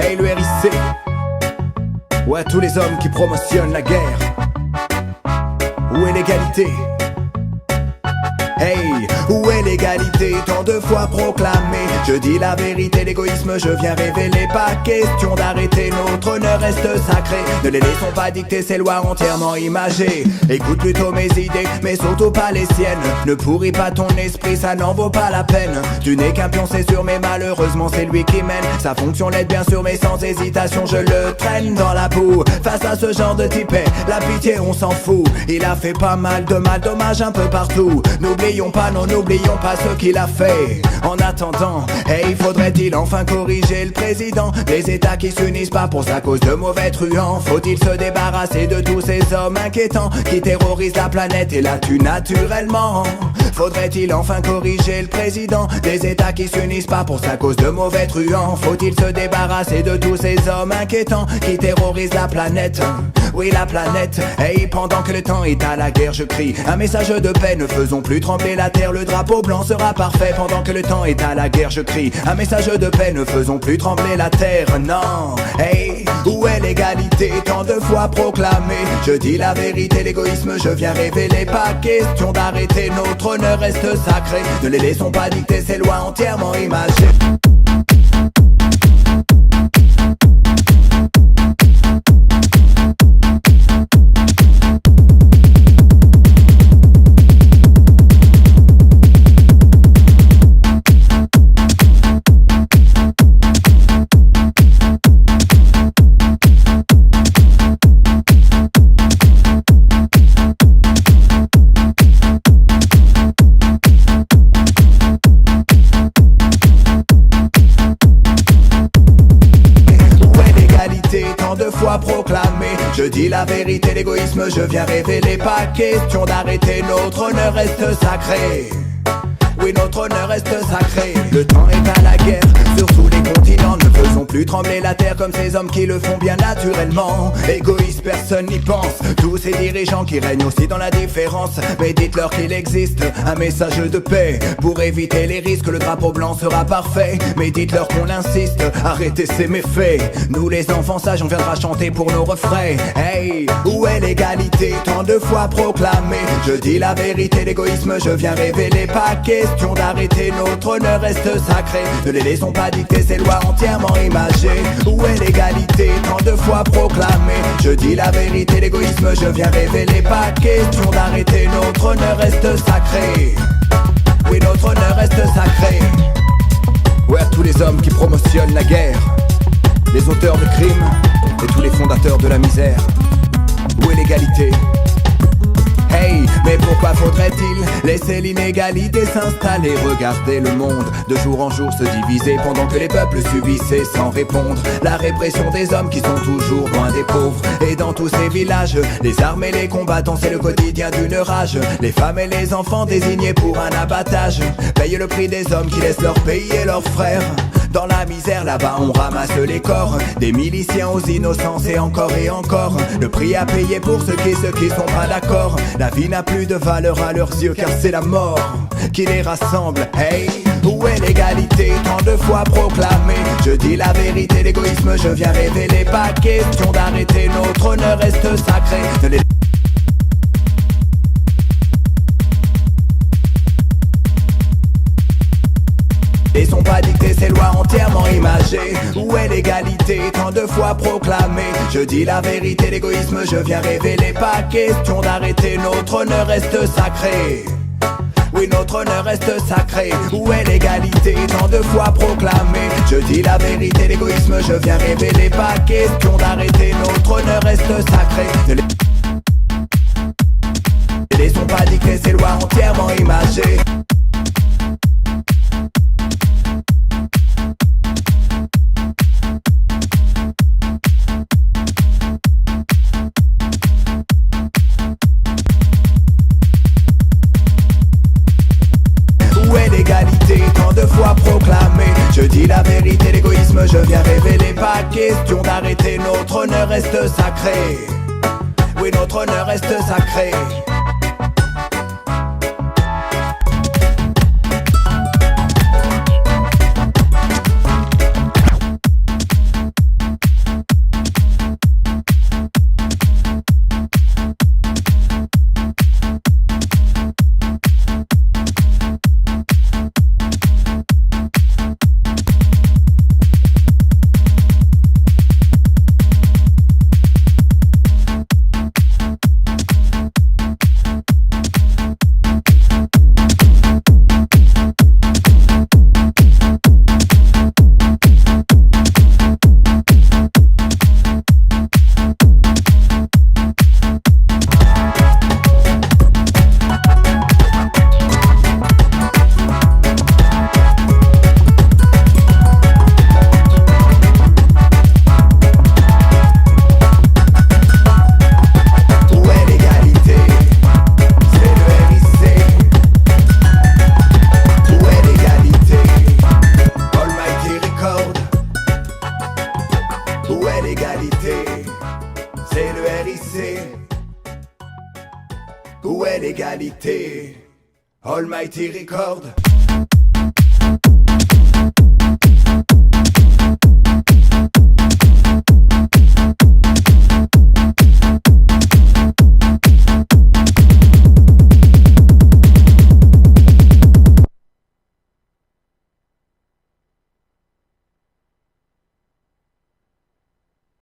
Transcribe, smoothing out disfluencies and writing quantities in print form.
Hey le RIC, ouais tous les hommes qui promotionnent la guerre. Où est l'égalité? Hey, où est l'égalité tant de fois proclamée? Je dis la vérité, l'égoïsme je viens révéler. Pas question d'arrêter, notre honneur reste sacré. Ne les laissons pas dicter ces lois entièrement imagées. Écoute plutôt mes idées, mais surtout pas les siennes. Ne pourris pas ton esprit, ça n'en vaut pas la peine. Tu n'es qu'un pion c'est sûr, mais malheureusement c'est lui qui mène. Sa fonction l'aide bien sûr, mais sans hésitation je le traîne dans la boue. Face à ce genre de type, la pitié on s'en fout. Il a fait pas mal de mal, dommage un peu partout. N'oublions pas, non n'oublions pas ce qu'il a fait. En attendant, hey, faudrait-il enfin corriger le président? Des états qui s'unissent pas pour sa cause de mauvais truands. Faut-il se débarrasser de tous ces hommes inquiétants qui terrorisent la planète et la tuent naturellement? Faudrait-il enfin corriger le président? Des états qui s'unissent pas pour sa cause de mauvais truands. Faut-il se débarrasser de tous ces hommes inquiétants qui terrorisent la planète? Oui la planète, hey, pendant que le temps est à la guerre je crie un message de paix, ne faisons plus trembler la terre. Le drapeau blanc sera parfait pendant que le temps est à la guerre je crie un message de paix, ne faisons plus trembler la terre. Non, hey, où est l'égalité tant de fois proclamée? Je dis la vérité, l'égoïsme je viens révéler. Pas question d'arrêter, notre honneur reste sacré. Ne les laissons pas dicter ces lois entièrement imagées. Proclamé, je dis la vérité, l'égoïsme je viens révéler. Pas question d'arrêter, notre honneur reste sacré. Oui, notre honneur reste sacré. Le temps est à la guerre sur tous les continents. Ne faisons plus trembler la terre comme ces hommes qui le font bien naturellement. Égoïste, personne n'y pense. Tous ces dirigeants qui règnent aussi dans la différence. Mais dites-leur qu'il existe un message de paix pour éviter les risques. Le drapeau blanc sera parfait. Mais dites-leur qu'on insiste, arrêtez ces méfaits. Nous les enfants sages, on viendra chanter pour nos refrains. Hey, où est l'égalité tant de fois proclamée? Je dis la vérité, l'égoïsme je viens révéler. Pas question d'arrêter, notre honneur reste sacré. Ne les laissons pas dicter ces lois entièrement imagées. Où est l'égalité tant de fois proclamée? Je dis la vérité, l'égoïsme je viens révéler. Pas question d'arrêter, notre honneur reste sacré. Oui, notre honneur reste sacré. Ouais, à tous les hommes qui promotionnent la guerre, les auteurs de crimes et tous les fondateurs de la misère. Où est l'égalité? Hey, mais pourquoi faudrait-il laisser l'inégalité s'installer? Regardez le monde de jour en jour se diviser pendant que les peuples subissaient sans répondre la répression des hommes qui sont toujours loin des pauvres. Et dans tous ces villages, les armes et les combattants, c'est le quotidien d'une rage. Les femmes et les enfants désignés pour un abattage payent le prix des hommes qui laissent leur pays et leurs frères dans la misère. Là-bas on ramasse les corps des miliciens aux innocents, et encore le prix à payer pour ceux qui sont pas d'accord. La vie n'a plus de valeur à leurs yeux car c'est la mort qui les rassemble. Hey, où est l'égalité tant de fois proclamée? Je dis la vérité, l'égoïsme je viens révéler. Pas question d'arrêter, notre honneur reste sacré. Ne les laissons pas dicter ces lois entièrement imagées. Où est l'égalité tant de fois proclamée? Je dis la vérité, l'égoïsme je viens révéler. Pas question d'arrêter, notre honneur reste sacré. Oui, notre honneur reste sacré. Où est l'égalité tant de fois proclamée? Je dis la vérité, l'égoïsme je viens révéler. Pas question d'arrêter, notre honneur reste sacré. Ne laissons pas dicter ces lois entièrement imagées. Tant de fois proclamé, je dis la vérité, l'égoïsme je viens révéler. Pas question d'arrêter, notre honneur reste sacré. Oui, notre honneur reste sacré. Où est l'égalité? Almighty Record.